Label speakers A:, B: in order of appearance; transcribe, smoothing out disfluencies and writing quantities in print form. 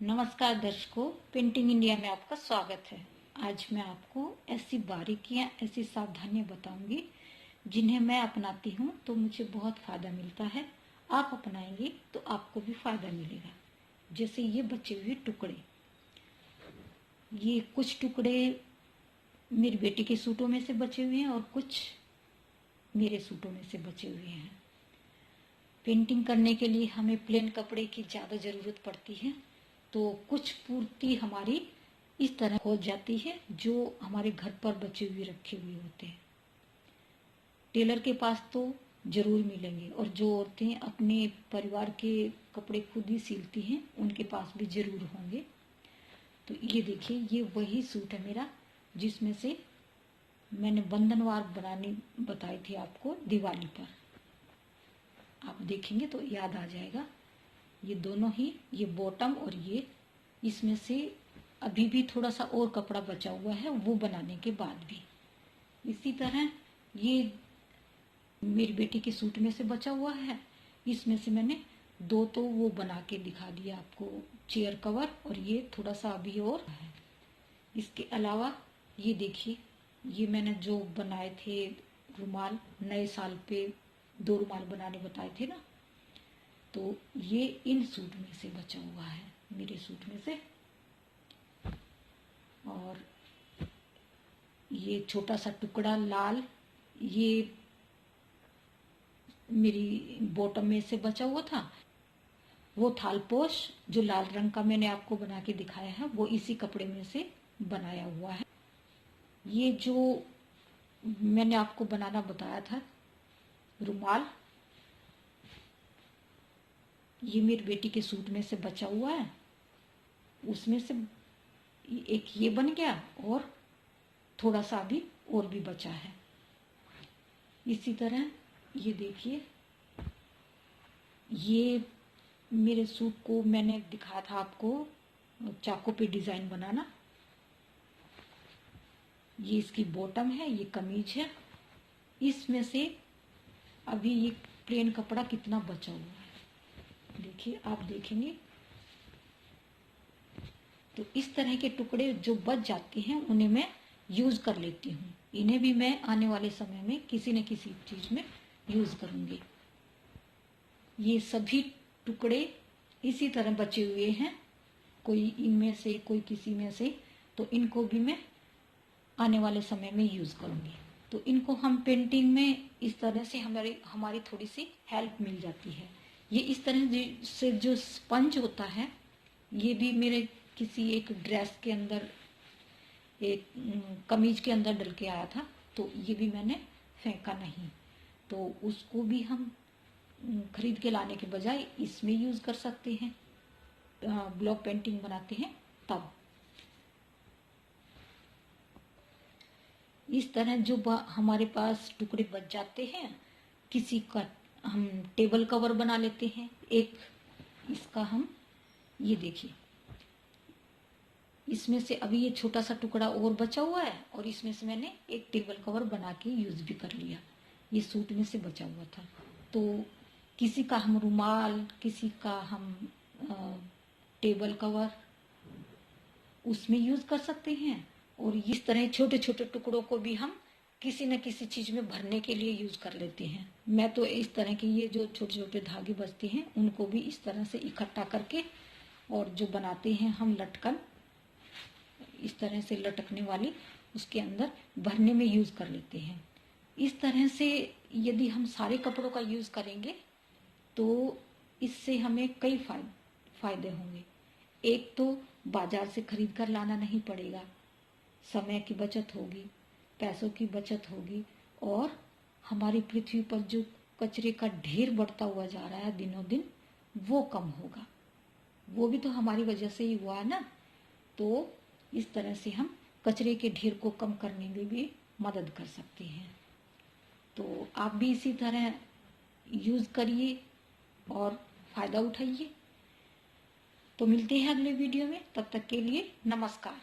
A: नमस्कार दर्शकों, painting India में आपका स्वागत है। आज मैं आपको ऐसी बारीकियां, ऐसी सावधानियां बताऊंगी जिन्हें मैं अपनाती हूं तो मुझे बहुत फ़ायदा मिलता है। आप अपनाएंगे तो आपको भी फ़ायदा मिलेगा। जैसे ये बचे हुए टुकड़े, ये कुछ टुकड़े मेरी बेटी के सूटों में से बचे हुए हैं और कुछ मेरे सूटों में से बचे हुए हैं। पेंटिंग करने के लिए हमें प्लेन कपड़े की ज़्यादा ज़रूरत पड़ती है, तो कुछ पूर्ति हमारी इस तरह हो जाती है जो हमारे घर पर बचे हुए रखे हुए होते हैं। टेलर के पास तो जरूर मिलेंगे, और जो औरतें अपने परिवार के कपड़े खुद ही सिलती हैं उनके पास भी जरूर होंगे। तो ये देखिए, ये वही सूट है मेरा जिसमें से मैंने बंधनवार बनानी बताई थी आपको दिवाली पर। आप देखेंगे तो याद आ जाएगा। ये दोनों ही, ये बॉटम और ये, इसमें से अभी भी थोड़ा सा और कपड़ा बचा हुआ है वो बनाने के बाद भी। इसी तरह ये मेरी बेटी के सूट में से बचा हुआ है, इसमें से मैंने दो तो वो बना के दिखा दिया आपको, चेयर कवर, और ये थोड़ा सा अभी और है। इसके अलावा ये देखिए, ये मैंने जो बनाए थे रुमाल, नए साल पे 2 रुमाल बनाने बताए थे ना, तो ये इन सूट में से बचा हुआ है, मेरे सूट में से। और ये छोटा सा टुकड़ा लाल, ये मेरी बॉटम में से बचा हुआ था। वो थालपोश जो लाल रंग का मैंने आपको बना के दिखाया है वो इसी कपड़े में से बनाया हुआ है। ये जो मैंने आपको बनाना बताया था रुमाल, ये मेरी बेटी के सूट में से बचा हुआ है। उसमें से एक ये बन गया और थोड़ा सा अभी और भी बचा है। इसी तरह ये देखिए, ये मेरे सूट को मैंने दिखाया था आपको चाकू पे डिजाइन बनाना। ये इसकी बॉटम है, ये कमीज है। इसमें से अभी ये प्लेन कपड़ा कितना बचा हुआ है देखिए, आप देखेंगे तो इस तरह के टुकड़े जो बच जाते हैं उन्हें मैं यूज कर लेती हूँ। इन्हें भी मैं आने वाले समय में किसी न किसी चीज में यूज करूंगी। ये सभी टुकड़े इसी तरह बचे हुए हैं, कोई इनमें से कोई किसी में से, तो इनको भी मैं आने वाले समय में यूज करूंगी। तो इनको हम पेंटिंग में इस तरह से हमारी थोड़ी सी हेल्प मिल जाती है। ये इस तरह से जो स्पंज होता है, ये भी मेरे किसी एक ड्रेस के अंदर, एक कमीज के अंदर डल के आया था, तो ये भी मैंने फेंका नहीं। तो उसको भी हम खरीद के लाने के बजाय इसमें यूज कर सकते हैं। ब्लॉक पेंटिंग बनाते हैं तब। इस तरह जो हमारे पास टुकड़े बच जाते हैं, किसी का हम टेबल कवर बना लेते हैं। एक इसका हम, ये देखिए, इसमें से अभी ये छोटा सा टुकड़ा और बचा हुआ है और इसमें से मैंने एक टेबल कवर बना के यूज भी कर लिया। ये सूट में से बचा हुआ था, तो किसी का हम रुमाल, किसी का हम टेबल कवर उसमें यूज कर सकते हैं। और इस तरह छोटे छोटे टुकड़ों को भी हम किसी न किसी चीज में भरने के लिए यूज कर लेते हैं। मैं तो इस तरह के ये जो छोटे छोटे धागे बचते हैं उनको भी इस तरह से इकट्ठा करके, और जो बनाते हैं हम लटकन, इस तरह से लटकने वाली, उसके अंदर भरने में यूज कर लेते हैं। इस तरह से यदि हम सारे कपड़ों का यूज करेंगे तो इससे हमें कई फायदे होंगे। एक तो बाजार से खरीद कर लाना नहीं पड़ेगा, समय की बचत होगी, पैसों की बचत होगी, और हमारी पृथ्वी पर जो कचरे का ढेर बढ़ता हुआ जा रहा है दिनों दिन, वो कम होगा। वो भी तो हमारी वजह से ही हुआ है ना। तो इस तरह से हम कचरे के ढेर को कम करने में भी मदद कर सकते हैं। तो आप भी इसी तरह यूज करिए और फायदा उठाइए। तो मिलते हैं अगले वीडियो में, तब तक के लिए नमस्कार।